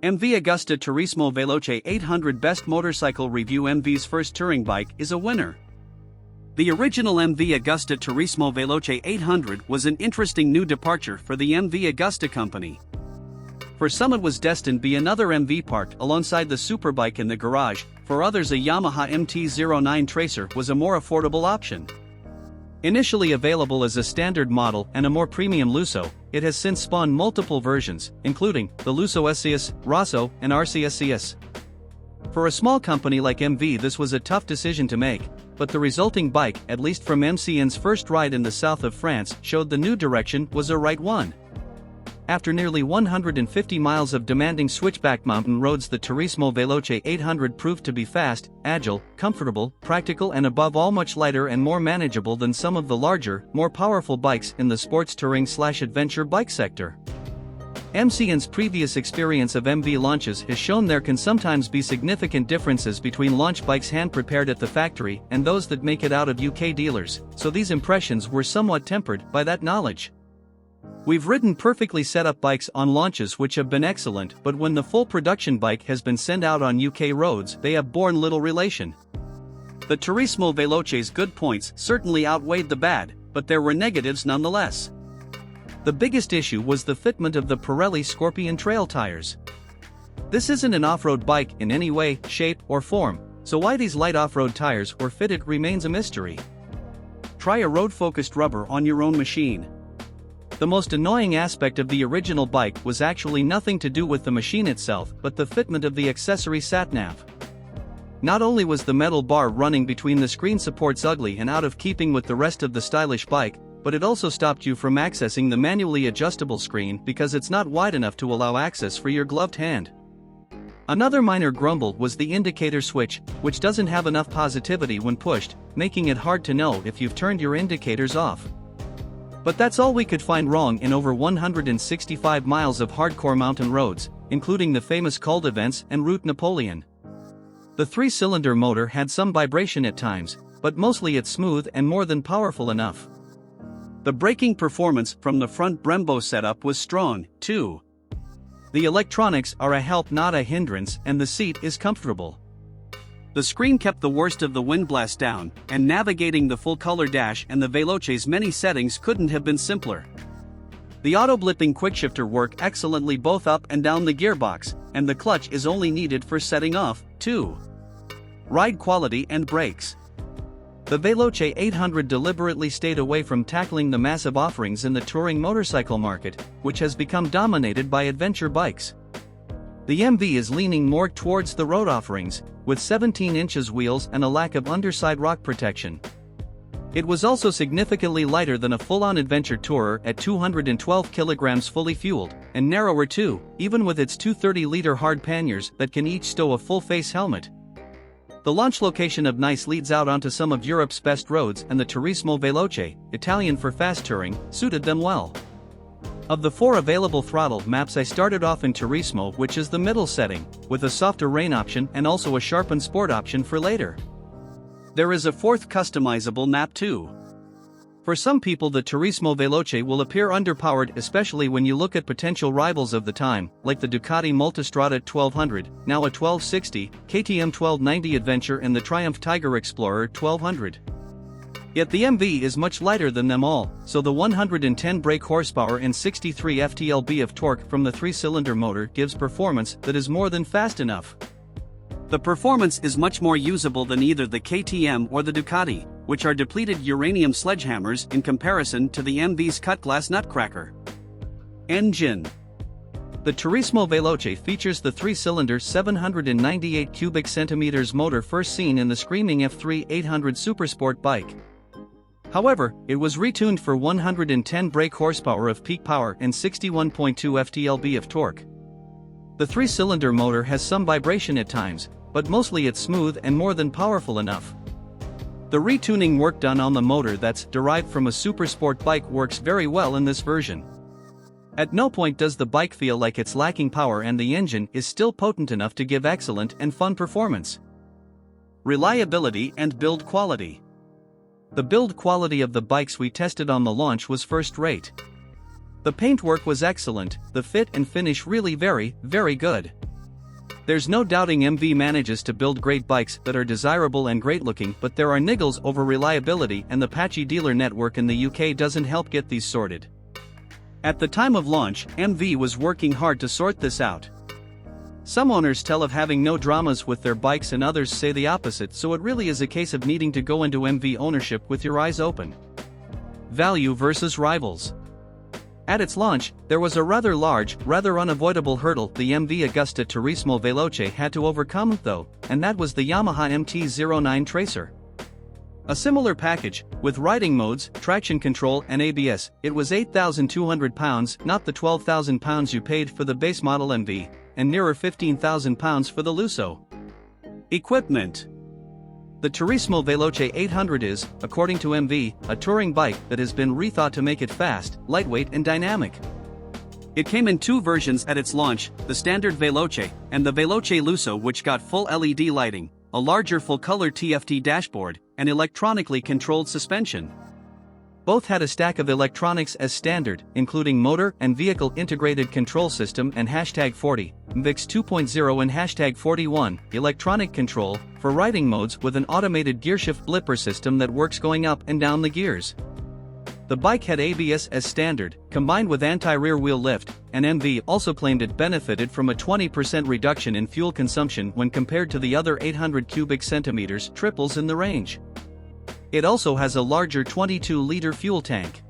MV Agusta Turismo Veloce 800 Best Motorcycle Review. MV's first touring bike is a winner. The original MV Agusta Turismo Veloce 800 was an interesting new departure for the MV Agusta company. For some it was destined to be another MV parked alongside the superbike in the garage, for others a Yamaha MT-09 Tracer was a more affordable option. Initially available as a standard model and a more premium Lusso, it has since spawned multiple versions, including the Lusso SCS, Rosso, and RCSCS. For a small company like MV this was a tough decision to make, but the resulting bike, at least from MCN's first ride in the south of France, showed the new direction was a right one. After nearly 150 miles of demanding switchback mountain roads, the Turismo Veloce 800 proved to be fast, agile, comfortable, practical, and above all much lighter and more manageable than some of the larger, more powerful bikes in the sports touring/adventure bike sector. MCN's previous experience of MV launches has shown there can sometimes be significant differences between launch bikes hand-prepared at the factory and those that make it out of UK dealers, so these impressions were somewhat tempered by that knowledge. We've ridden perfectly set up bikes on launches which have been excellent, but when the full production bike has been sent out on UK roads, they have borne little relation. The Turismo Veloce's good points certainly outweighed the bad, but there were negatives nonetheless. The biggest issue was the fitment of the Pirelli Scorpion trail tires. This isn't an off-road bike in any way, shape, or form, so why these light off-road tires were fitted remains a mystery. Try a road-focused rubber on your own machine. The most annoying aspect of the original bike was actually nothing to do with the machine itself, but the fitment of the accessory sat-nav. Not only was the metal bar running between the screen supports ugly and out of keeping with the rest of the stylish bike, but it also stopped you from accessing the manually adjustable screen because it's not wide enough to allow access for your gloved hand. Another minor grumble was the indicator switch, which doesn't have enough positivity when pushed, making it hard to know if you've turned your indicators off. But that's all we could find wrong in over 165 miles of hardcore mountain roads, including the famous Col d'Events and Route Napoleon. The three-cylinder motor had some vibration at times, but mostly it's smooth and more than powerful enough. The braking performance from the front Brembo setup was strong, too. The electronics are a help not a hindrance, and the seat is comfortable. The screen kept the worst of the wind blast down, and navigating the full-color dash and the Veloce's many settings couldn't have been simpler. The auto-blipping quickshifter work excellently both up and down the gearbox, and the clutch is only needed for setting off, too. Ride quality and brakes. The Veloce 800 deliberately stayed away from tackling the massive offerings in the touring motorcycle market, which has become dominated by adventure bikes. The MV is leaning more towards the road offerings, with 17 inches wheels and a lack of underside rock protection. It was also significantly lighter than a full-on adventure tourer at 212 kilograms fully fueled, and narrower too, even with its 230-liter hard panniers that can each stow a full-face helmet. The launch location of Nice leads out onto some of Europe's best roads, and the Turismo Veloce, Italian for fast touring, suited them well. Of the 4 available throttle maps I started off in Turismo, which is the middle setting, with a softer rain option and also a sharpened sport option for later. There is a 4th customizable nap too. For some people the Turismo Veloce will appear underpowered, especially when you look at potential rivals of the time, like the Ducati Multistrada 1200, now a 1260, KTM 1290 Adventure and the Triumph Tiger Explorer 1200. Yet the MV is much lighter than them all, so the 110 brake horsepower and 63 ft-lb of torque from the 3-cylinder motor gives performance that is more than fast enough. The performance is much more usable than either the KTM or the Ducati, which are depleted uranium sledgehammers in comparison to the MV's cut-glass nutcracker. Engine. The Turismo Veloce features the 3-cylinder 798 cubic centimeters motor first seen in the screaming F3 800 Supersport bike. However, it was retuned for 110 brake horsepower of peak power and 61.2 ft-lb of torque. The 3-cylinder motor has some vibration at times, but mostly it's smooth and more than powerful enough. The retuning work done on the motor that's derived from a Supersport bike works very well in this version. At no point does the bike feel like it's lacking power, and the engine is still potent enough to give excellent and fun performance. Reliability and build quality. The build quality of the bikes we tested on the launch was first-rate. The paintwork was excellent, the fit and finish really very, very good. There's no doubting MV manages to build great bikes that are desirable and great looking, but there are niggles over reliability, and the patchy dealer network in the UK doesn't help get these sorted. At the time of launch, MV was working hard to sort this out. Some owners tell of having no dramas with their bikes and others say the opposite, so it really is a case of needing to go into MV ownership with your eyes open. Value versus rivals. At its launch, there was a rather large, rather unavoidable hurdle the MV Agusta Turismo Veloce had to overcome though, and that was the Yamaha MT-09 Tracer. A similar package, with riding modes, traction control and ABS, it was £8,200, not the £12,000 you paid for the base model MV, and nearer £15,000 for the Lusso. Equipment. The Turismo Veloce 800 is, according to MV, a touring bike that has been rethought to make it fast, lightweight and dynamic. It came in two versions at its launch, the standard Veloce, and the Veloce Lusso, which got full LED lighting, a larger full-color TFT dashboard, and electronically controlled suspension. Both had a stack of electronics as standard, including motor and vehicle integrated control system and #40, VIX 2.0 and #41, electronic control, for riding modes with an automated gearshift blipper system that works going up and down the gears. The bike had ABS as standard, combined with anti-rear wheel lift, and MV also claimed it benefited from a 20% reduction in fuel consumption when compared to the other 800 cubic centimeters triples in the range. It also has a larger 22-liter fuel tank.